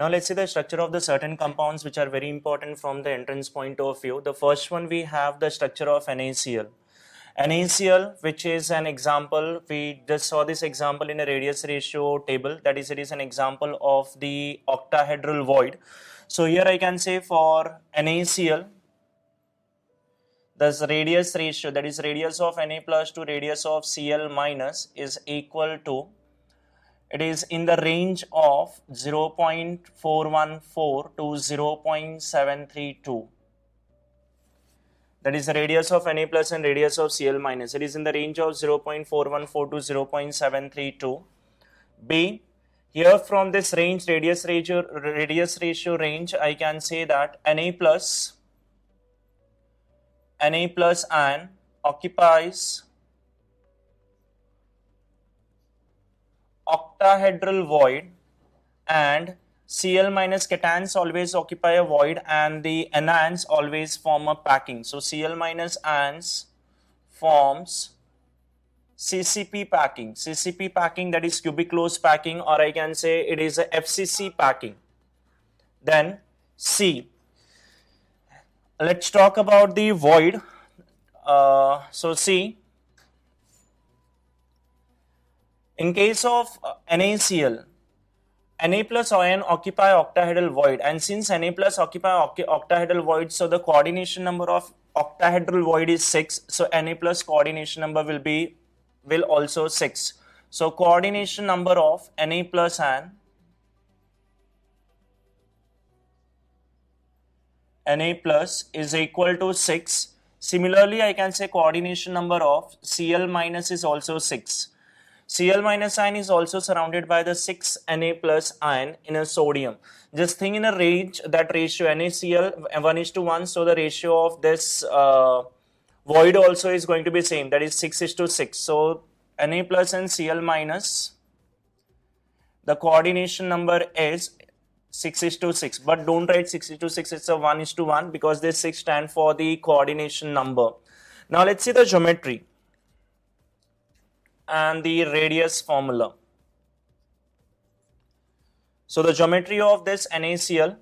Now let's see the structure of the certain compounds which are very important from the entrance point of view. The first one, we have the structure of NaCl. NaCl, which is an example, we just saw this example in a radius ratio table, that is, it is an example of the octahedral void. So here I can say for NaCl, the radius ratio, that is radius of Na plus to radius of Cl minus, is equal to, it is in the range of 0.414 to 0.732. That is the radius of Na plus and radius of Cl minus. It is in the range of 0.414 to 0.732. B, here from this range, radius ratio range, I can say that Na plus and occupies octahedral void, and Cl minus cations always occupy a void and the anions always form a packing. So Cl minus anions forms CCP packing. CCP packing, that is cubic close packing, or I can say it is a FCC packing. Then C. Let's talk about the void. So C, in case of NaCl, Na plus ion occupy octahedral void, and since Na plus occupy octahedral void, so the coordination number of octahedral void is 6. So Na plus coordination number will also 6. So coordination number of Na plus and Na plus is equal to 6. Similarly, I can say coordination number of Cl minus is also 6. Cl minus ion is also surrounded by the 6 Na plus ion in a sodium. Just think in a range, that ratio NaCl 1:1, so the ratio of this void also is going to be same, that is 6:6. So Na plus and Cl minus, the coordination number is 6:6, but don't write 6:6, it's a 1:1 because this 6 stand for the coordination number. Now let's see the geometry and the radius formula. So the geometry of this NaCl,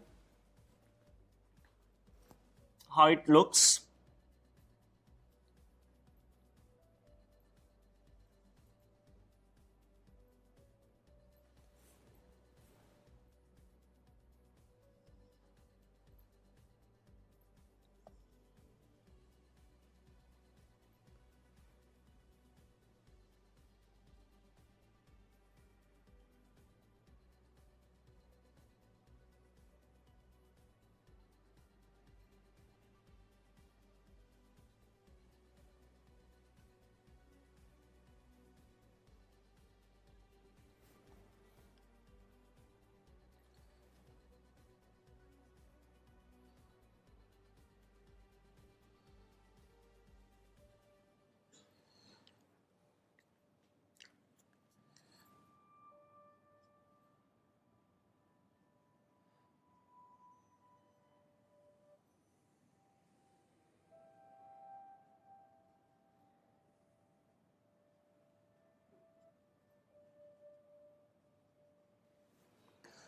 how it looks.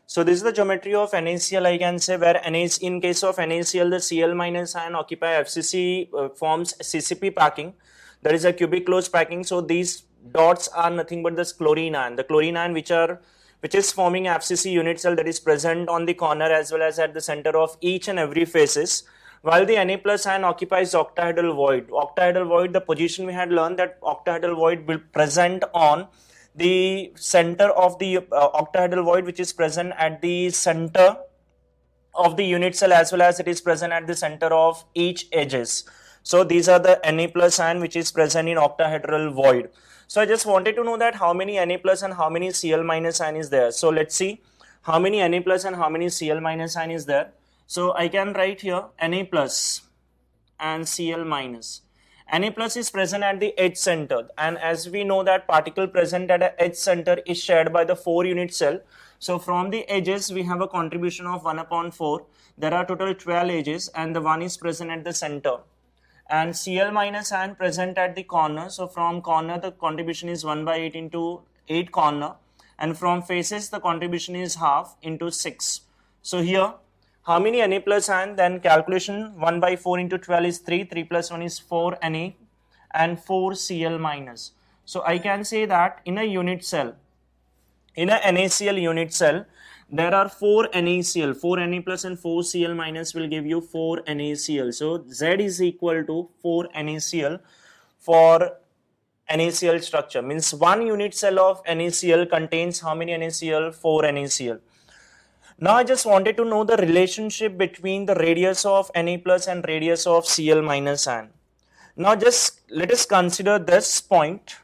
So this is the geometry of NaCl, I can say, where in case of NaCl, the Cl minus ion occupy FCC, forms CCP packing, that is a cubic close packing. So these dots are nothing but this chlorine ion. The chlorine ion which is forming FCC unit cell, that is present on the corner as well as at the center of each and every faces, while the Na plus ion occupies octahedral void. Octahedral void, the position we had learned that octahedral void will present on the center of the octahedral void, which is present at the center of the unit cell as well as it is present at the center of each edges. So these are the Na plus ion which is present in octahedral void. So I just wanted to know that how many Na plus and how many Cl minus ion is there. So let's see how many Na plus and how many Cl minus ion is there. So I can write here Na plus and Cl minus. Na plus is present at the edge center, and as we know that particle present at the edge center is shared by the 4 unit cell. So from the edges we have a contribution of 1/4. There are total 12 edges and the 1 is present at the center. And Cl minus ion present at the corner. So from corner the contribution is 1/8 into 8 corner, and from faces the contribution is half into 6. So here, how many Na plus an? Then calculation 1 by 4 into 12 is 3, 3 plus 1 is 4 Na and 4 Cl minus. So I can say that in a unit cell, in a NaCl unit cell, there are 4 NaCl, 4 Na plus and 4 Cl minus will give you 4 NaCl. So Z is equal to 4 NaCl for NaCl structure. Means one unit cell of NaCl contains how many NaCl? 4 NaCl. Now I just wanted to know the relationship between the radius of Na plus and radius of Cl minus an. Now just let us consider this point,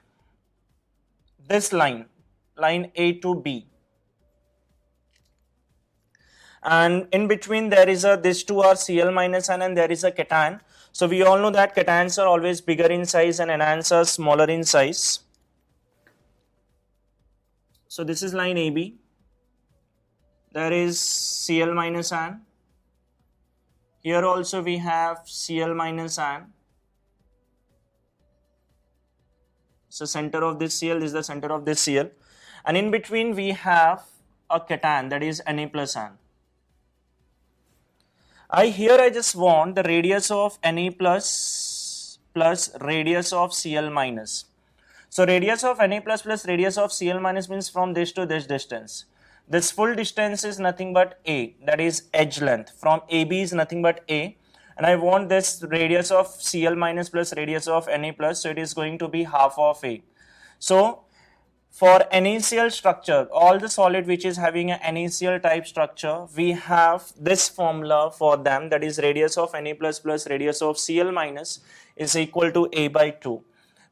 this line A to B. And in between there is a, these two are Cl minus n and there is a cation. So we all know that cations are always bigger in size and anions are smaller in size. So this is line AB. There is Cl minus n. Here also we have Cl minus n. So center of this Cl is the center of this Cl. And in between we have a cation, that is Na plus n. Here I just want the radius of Na plus radius of Cl minus. So radius of Na plus radius of Cl minus means from this to this distance. This full distance is nothing but A, that is edge length. From AB is nothing but A. And I want this radius of Cl minus plus radius of Na plus, so it is going to be half of A. So for NaCl structure, all the solid which is having a NaCl type structure, we have this formula for them, that is radius of Na plus radius of Cl minus is equal to A by 2.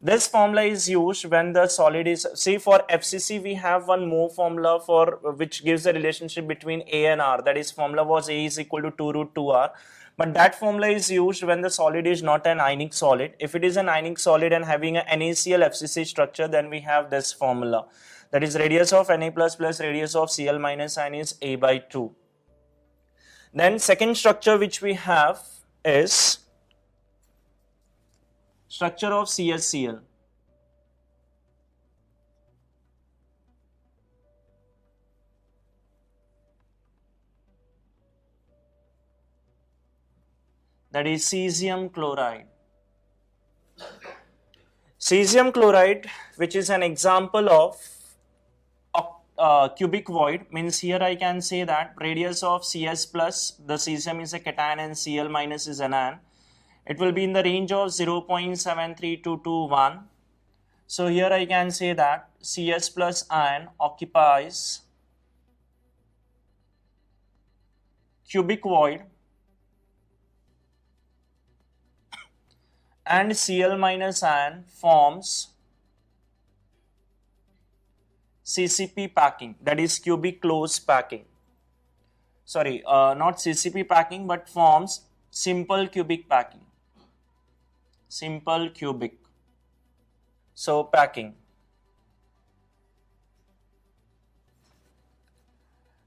This formula is used when the solid is, see for FCC we have one more formula for which gives the relationship between A and R, that is formula was A is equal to 2 root 2R. But that formula is used when the solid is not an ionic solid. If it is an ionic solid and having a NaCl FCC structure, then we have this formula. That is radius of Na plus radius of Cl minus n is A by 2. Then second structure which we have is structure of CSCl. That is cesium chloride. Cesium chloride, which is an example of cubic void, means here I can say that radius of Cs plus, the cesium is a cation and Cl minus is an anion. It will be in the range of 0.73221. So here I can say that Cs plus ion occupies cubic void and Cl minus ion forms CCP packing, that is cubic closed packing. Sorry, not CCP packing but forms simple cubic packing. Simple cubic. So packing.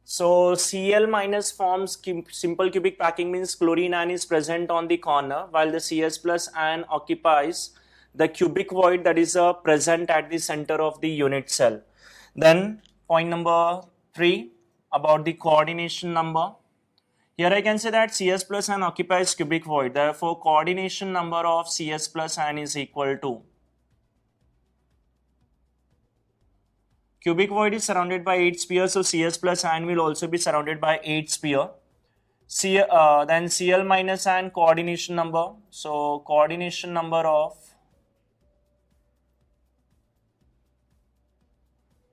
So Cl minus forms simple cubic packing, means chlorine ion is present on the corner while the Cs plus ion occupies the cubic void that is present at the center of the unit cell. Then point number 3 about the coordination number. Here I can say that Cs plus ion occupies cubic void. Therefore coordination number of Cs plus ion is equal to, cubic void is surrounded by 8 spheres, so Cs plus ion will also be surrounded by 8 sphere. Then Cl minus ion coordination number. So coordination number of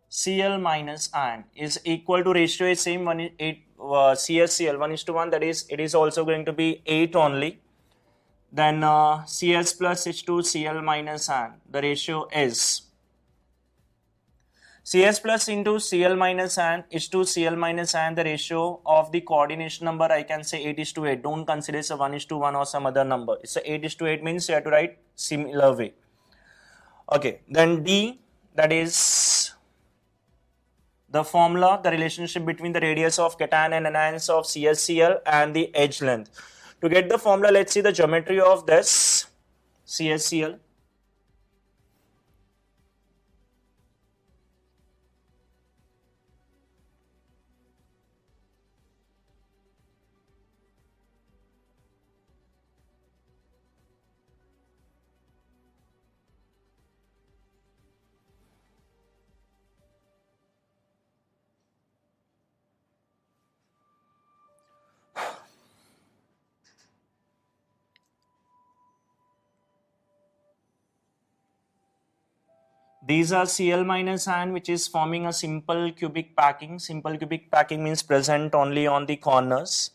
Cl minus ion is equal to, ratio is same, 8 CSCl 1:1, that is it is also going to be 8 only. Then Cs plus H2 Cl minus ion, the ratio is Cs plus into Cl minus ion H2 Cl minus ion, the ratio of the coordination number I can say 8:8. Don't consider it's a 1:1 or some other number. It's a 8:8 means you have to write similar way. Okay, then D, that is the formula, the relationship between the radius of cation and anions of CSCl and the edge length. To get the formula, let's see the geometry of this CSCl. These are Cl minus ion, which is forming a simple cubic packing. Simple cubic packing means present only on the corners.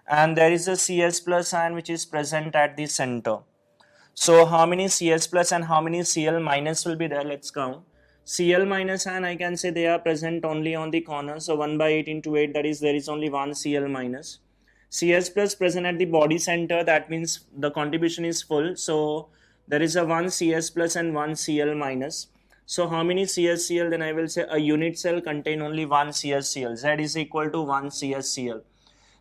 And there is a Cs plus ion which is present at the center. So how many Cs plus and how many Cl minus will be there? Let's count. Cl minus ion, I can say they are present only on the corner. So 1 by 8 into 8, that is there is only one Cl minus. Cs plus present at the body center, that means the contribution is full. So there is a one Cs plus and one Cl minus. So how many CsCl? Then I will say a unit cell contain only one CsCl. Z is equal to one CsCl.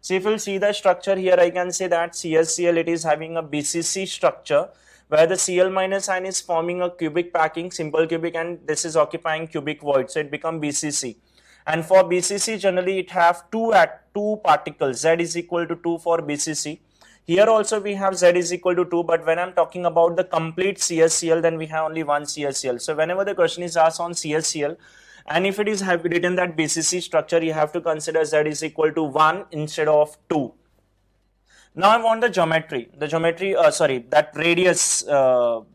So if you'll see the structure here, I can say that CsCl, it is having a BCC structure where the Cl minus ion is forming a cubic packing, simple cubic, and this is occupying cubic void. So it becomes BCC. And for BCC, generally it have two particles. Z is equal to 2 for BCC. Here also we have Z is equal to 2, but when I'm talking about the complete CsCl, then we have only one CsCl. So whenever the question is asked on CsCl, and if it is written that BCC structure, you have to consider Z is equal to 1 instead of 2. Now I want the geometry. That radius, the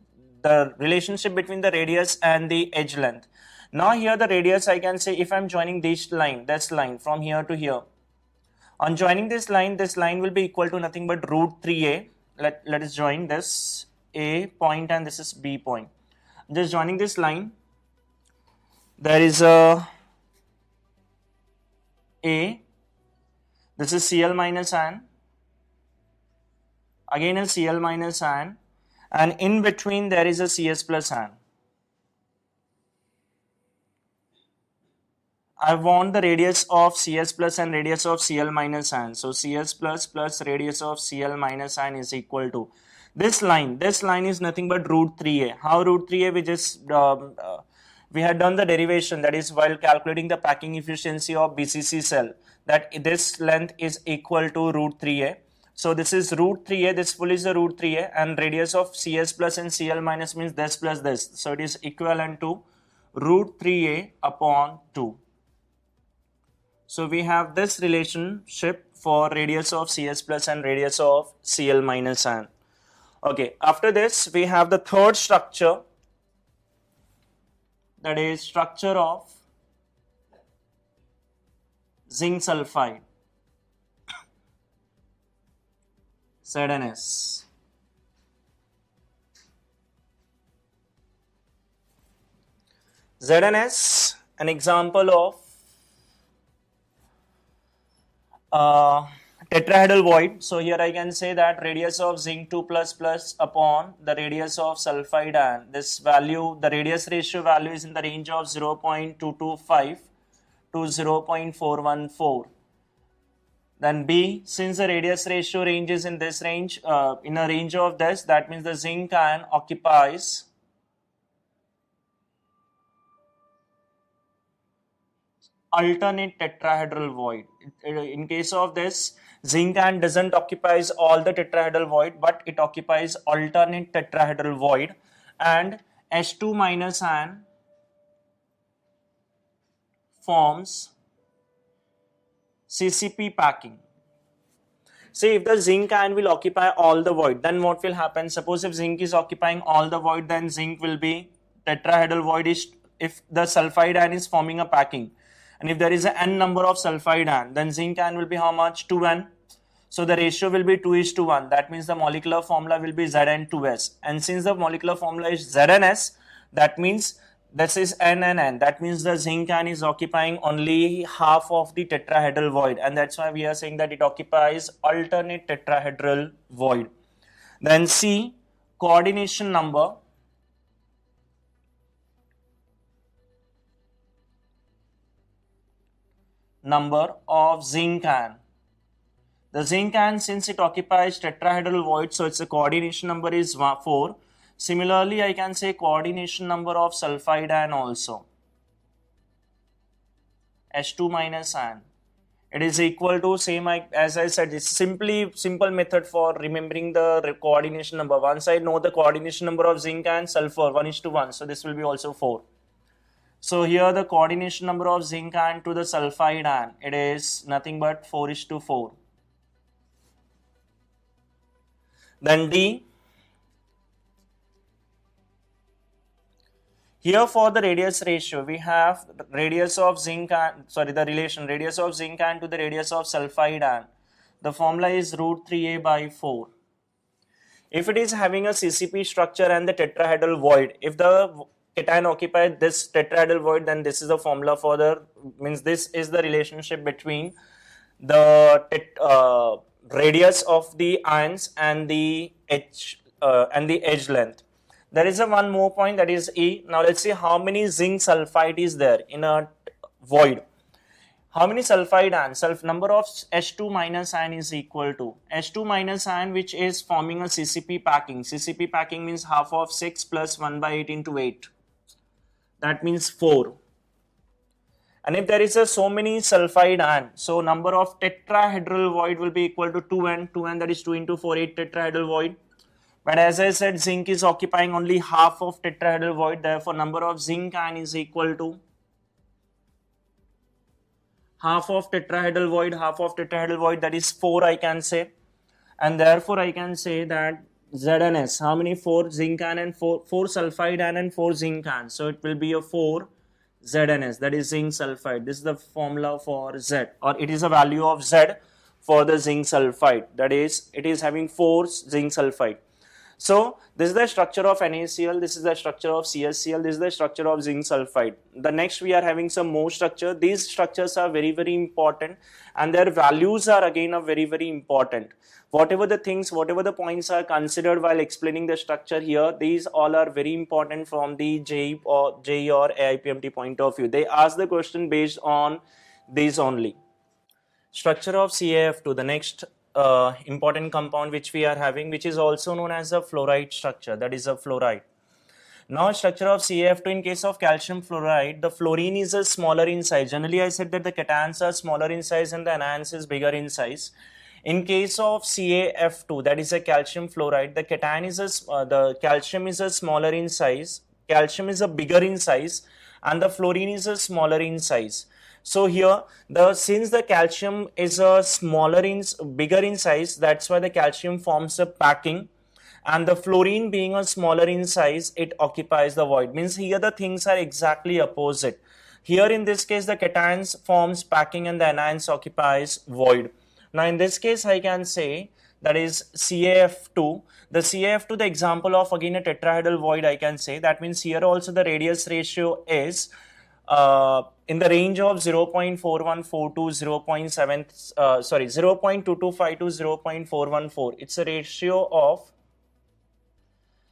relationship between the radius and the edge length. Now here the radius, I can say if I'm joining this line from here to here. On joining this line will be equal to nothing but root 3a. Let us join this A point and this is B point. Just joining this line. There is a A. This is Cl minus ion. Again a Cl minus ion. And in between there is a Cs plus ion. I want the radius of Cs plus and radius of Cl minus ion. So Cs plus plus radius of Cl minus ion is equal to this line. This line is nothing but root 3a. How root 3a? We just we had done the derivation, that is while calculating the packing efficiency of BCC cell, that this length is equal to root 3a. So this is root 3a, this full is the root 3a, and radius of Cs plus and Cl minus means this plus this. So it is equivalent to root 3a upon 2. So we have this relationship for radius of Cs plus and radius of Cl minus ion. Okay, after this we have the third structure, that is structure of zinc sulfide, ZNS. ZNS, an example of tetrahedral void. So here I can say that radius of zinc 2 plus plus upon the radius of sulfide ion. This value, the radius ratio value is in the range of 0.225 to 0.414. Then B, since the radius ratio range is in this range, in a range of this, that means the zinc ion occupies alternate tetrahedral void. In case of this, zinc ion doesn't occupies all the tetrahedral void, but it occupies alternate tetrahedral void, and H2 minus ion forms CCP packing. Say if the zinc ion will occupy all the void, then what will happen? Suppose if zinc is occupying all the void, then zinc will be tetrahedral void is if the sulfide ion is forming a packing. And if there is an n number of sulfide ion, then zinc ion will be how much? 2n. So the ratio will be 2:1. That means the molecular formula will be Zn2s. And since the molecular formula is Zns, that means this is n and n. That means the zinc ion is occupying only half of the tetrahedral void. And that's why we are saying that it occupies alternate tetrahedral void. Then C, coordination number of zinc ion. The zinc ion, since it occupies tetrahedral void, so its coordination number is 4. Similarly, I can say coordination number of sulfide ion also, H2 minus ion. It is equal to same as I said, it's simple method for remembering the coordination number. Once I know the coordination number of zinc and sulfur, 1:1, so this will be also 4. So here the coordination number of zinc ion to the sulfide ion, it is nothing but 4:4. Then D, Here for the radius ratio, we have radius of zinc and, the relation radius of zinc and to the radius of sulfide and. The formula is root 3a by 4. If it is having a CCP structure and the tetrahedral void, if the cation occupies this tetrahedral void, then this is the formula for the, means this is the relationship between the radius of the ions and the edge length. There is a one more point, that is E. Now let's see how many zinc sulfide is there in a void. How many sulfide ions? Number of H2 minus ion is equal to H2 minus ion, which is forming a CCP packing. CCP packing means half of 6 plus 1 by 8 into 8. That means 4. And if there is a so many sulfide ion, so number of tetrahedral void will be equal to 2n. 2n, that is 2 into 4, 8 tetrahedral void. But as I said, zinc is occupying only half of tetrahedral void. Therefore, number of zinc ion is equal to half of tetrahedral void, that is 4, I can say. And therefore, I can say that ZnS, how many? 4 zinc ion and 4 sulfide ion and 4 zinc ion. So it will be a 4 ZnS, that is zinc sulfide. This is the formula for Z, or it is a value of Z for the zinc sulfide. That is, it is having 4 zinc sulfide. So this is the structure of NaCl, this is the structure of CSCl, this is the structure of zinc sulfide. The next we are having some more structure. These structures are very, very important, and their values are again are very, very important. Whatever the things, whatever the points are considered while explaining the structure here, these all are very important from the JE or AIPMT point of view. They ask the question based on these only. Structure of CaF2, the next important compound which we are having, which is also known as a fluoride structure, that is a fluoride. Now, structure of CaF2, in case of calcium fluoride, the fluorine is a smaller in size. Generally, I said that the cations are smaller in size and the anions is bigger in size. In case of CaF2, that is a calcium fluoride, the cation is the calcium is a smaller in size, calcium is a bigger in size, and the fluorine is a smaller in size. So here, since the calcium is a bigger in size, that's why the calcium forms a packing, and the fluorine being a smaller in size, it occupies the void. Means here the things are exactly opposite. Here in this case, the cations forms packing and the anions occupies void. Now in this case, I can say that is CaF2. The CaF2, the example of again a tetrahedral void, I can say. That means here also the radius ratio is in the range of 0.4142 to 0.2252 to 0.414. It's a ratio of,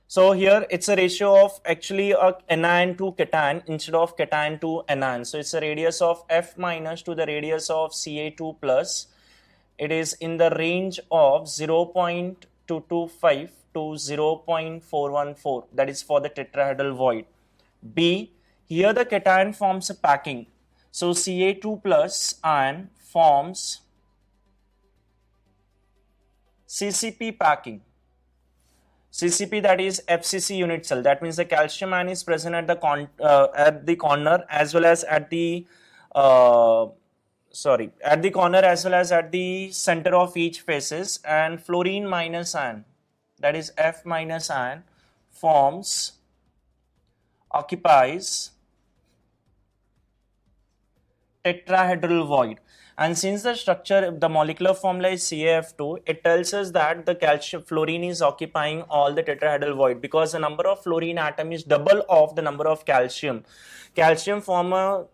so here it's a ratio of actually a anion to cation instead of cation to anion. So it's a radius of F minus to the radius of Ca2 plus. It is in the range of 0.225 to 0.414. That is for the tetrahedral void. B, here the cation forms a packing. So Ca2 plus ion forms CCP packing. CCP, that is FCC unit cell. That means the calcium ion is present at the corner as well as at the at the corner as well as at the center of each faces, and fluorine minus ion, that is F minus ion, occupies tetrahedral void. And since the structure, the molecular formula is CaF2, it tells us that the fluorine is occupying all the tetrahedral void, because the number of fluorine atom is double of the number of calcium. Calcium forms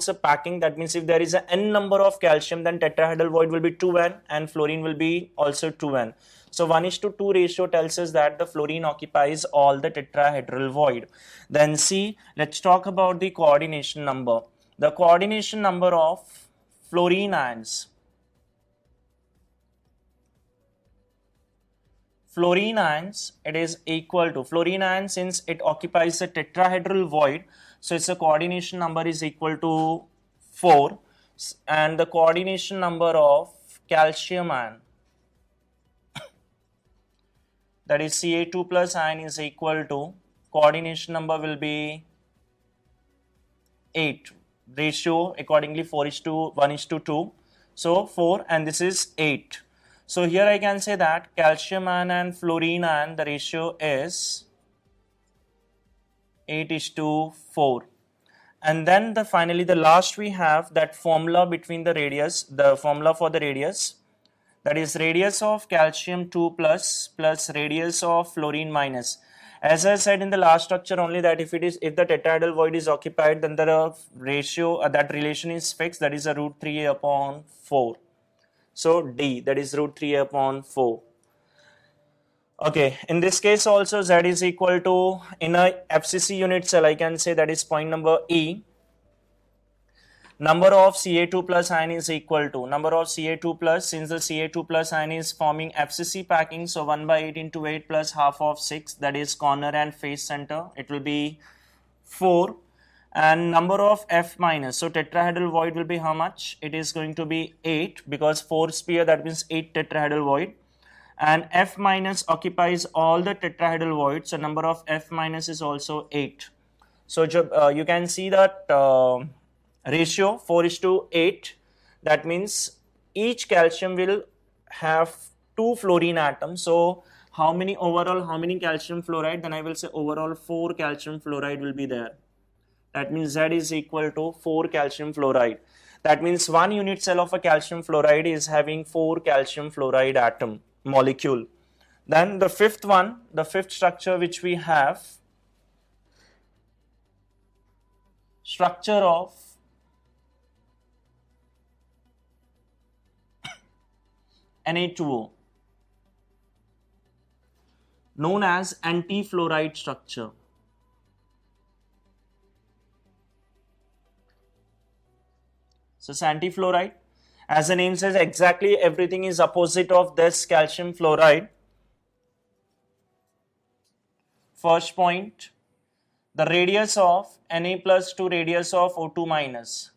a packing. That means if there is a n number of calcium, then tetrahedral void will be 2n and fluorine will be also 2n. So 1:2 ratio tells us that the fluorine occupies all the tetrahedral void. Then C, let's talk about the coordination number. The coordination number of fluorine ions. Fluorine ions, it is equal to, fluorine ion, since it occupies a tetrahedral void, so its coordination number is equal to 4, and the coordination number of calcium ion, that is Ca2 plus ion, is equal to, coordination number will be 8. Ratio accordingly 4:1:2. So 4 and this is 8. So here I can say that calcium ion and fluorine ion, the ratio is 8:4. And then finally the last we have that formula between the radius, the formula for the radius, that is radius of calcium 2 plus radius of fluorine minus. As I said in the last structure only, that if the tetrahedral void is occupied, then the ratio, that relation is fixed, that is a root 3a upon 4. So D, that is root 3a upon 4. Okay, in this case also Z is equal to, in a FCC unit cell, I can say that is point number E, number of Ca2 plus ion is equal to, number of Ca2 plus, since the Ca2 plus ion is forming FCC packing, so 1 by 8 into 8 plus half of 6, that is corner and face center, it will be 4. And number of F minus, so tetrahedral void will be how much? It is going to be 8, because 4 sphere, that means 8 tetrahedral void. And F minus occupies all the tetrahedral voids, so number of F minus is also 8. So you can see that ratio 4:8, that means each calcium will have 2 fluorine atoms. So how many calcium fluoride? Then I will say overall 4 calcium fluoride will be there. That means Z is equal to 4 calcium fluoride. That means one unit cell of a calcium fluoride is having 4 calcium fluoride atom molecule. Then the fifth one, the fifth structure which we have, structure of Na2O, known as anti-fluoride structure. So it's anti-fluoride. As the name says, exactly everything is opposite of this calcium fluoride. First point, the radius of Na plus to radius of O2 minus.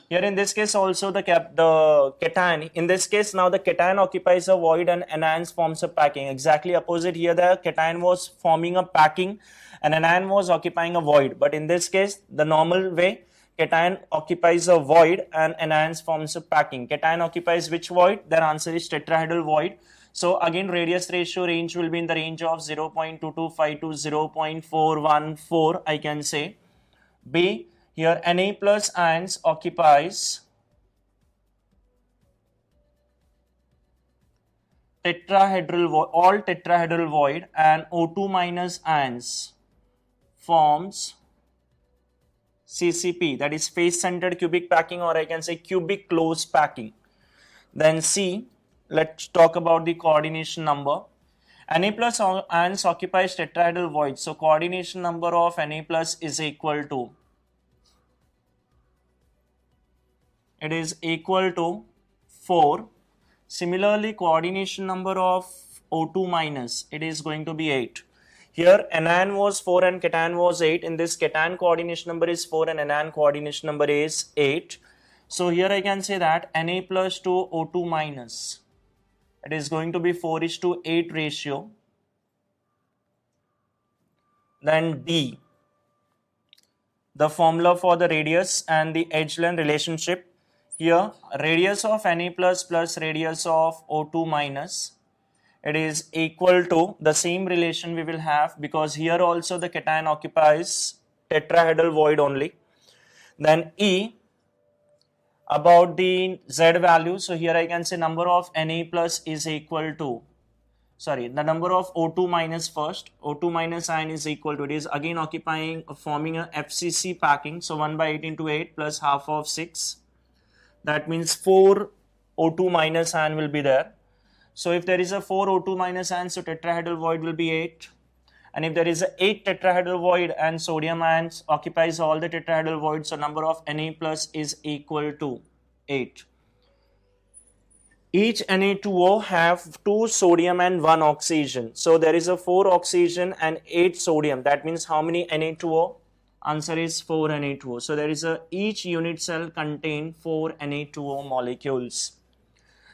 Here in this case also the cation, in this case now the cation occupies a void and anion forms a packing. Exactly opposite, here the cation was forming a packing and anion was occupying a void. But in this case, the normal way, cation occupies a void and anion forms a packing. Cation occupies which void? Their answer is tetrahedral void. So again radius ratio range will be in the range of 0.225 to 0.414, I can say. B, here Na plus ions occupies all tetrahedral void, and O2 minus ions forms CCP, that is face centered cubic packing, or I can say cubic close packing. Then C, let's talk about the coordination number. Na plus ions occupies tetrahedral void, so coordination number of Na plus is equal to, it is equal to 4. Similarly, coordination number of O2 minus, it is going to be 8. Here anion was 4 and cation was 8. In this, cation coordination number is 4 and anion coordination number is 8. So here I can say that Na plus to O2 minus, it is going to be 4:8 ratio. Then D, the formula for the radius and the edge length relationship. Here radius of Na plus radius of O2 minus, it is equal to the same relation we will have, because here also the cation occupies tetrahedral void only. Then E, about the Z value, so here I can say number of Na plus is equal to, the number of O2 minus first, O2 minus ion is equal to, it is again forming a FCC packing, so 1 by 8 into 8 plus half of 6, that means 4 O2 minus ion will be there. So if there is a 4 O2 minus ion, so tetrahedral void will be 8. And if there is a 8 tetrahedral void and sodium ions occupies all the tetrahedral voids, so number of Na plus is equal to 8. Each Na2O have 2 sodium and 1 oxygen. So there is a 4 oxygen and 8 sodium. That means how many Na2O? Answer is 4 Na2O. So there is each unit cell contain 4 Na2O molecules.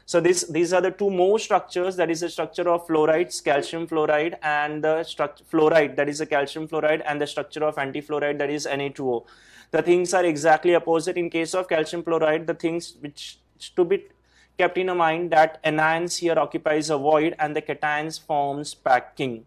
So these are the two more structures, that is the structure of fluorides, calcium fluoride, and the fluoride, that is the calcium fluoride, and the structure of antifluoride, that is Na2O. The things are exactly opposite. In case of calcium fluoride, the things which to be kept in mind, that anions here occupies a void and the cations forms packing.